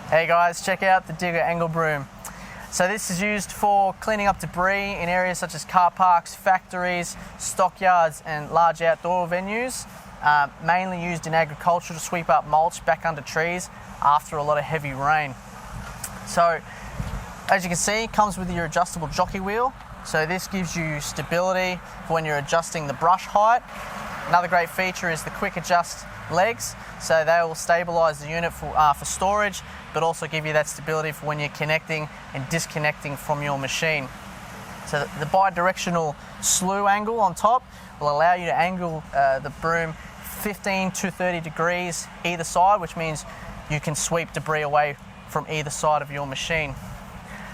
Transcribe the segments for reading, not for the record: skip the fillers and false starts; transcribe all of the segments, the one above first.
Hey guys, check out the Digga Angle Broom. So this is used for cleaning up debris in areas such as car parks, factories, stockyards and large outdoor venues. Mainly used in agriculture to sweep up mulch back under trees after a lot of heavy rain. So as you can see, it comes with your adjustable jockey wheel. So this gives you stability for when you're adjusting the brush height. Another great feature is the quick adjust legs, so they will stabilise the unit for storage, but also give you that stability for when you're connecting and disconnecting from your machine. So the bi-directional slew angle on top will allow you to angle the broom 15 to 30 degrees either side, which means you can sweep debris away from either side of your machine.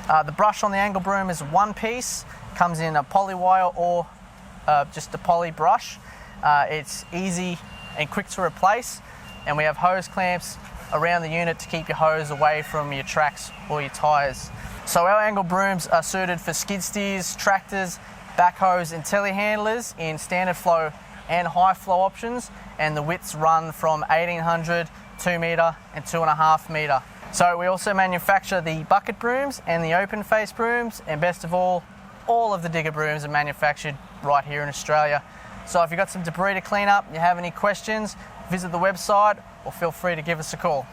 The brush on the angle broom is one piece, comes in a poly wire or just a poly brush. It's easy and quick to replace, and we have hose clamps around the unit to keep your hose away from your tracks or your tyres. So our angle brooms are suited for skid steers, tractors, backhoes and telehandlers in standard flow and high flow options, and the widths run from 1800, 2 metre and 2.5 metre. So we also manufacture the bucket brooms and the open face brooms, and best of all of the Digga brooms are manufactured right here in Australia. So if you've got some debris to clean up, you have any questions, visit the website or feel free to give us a call.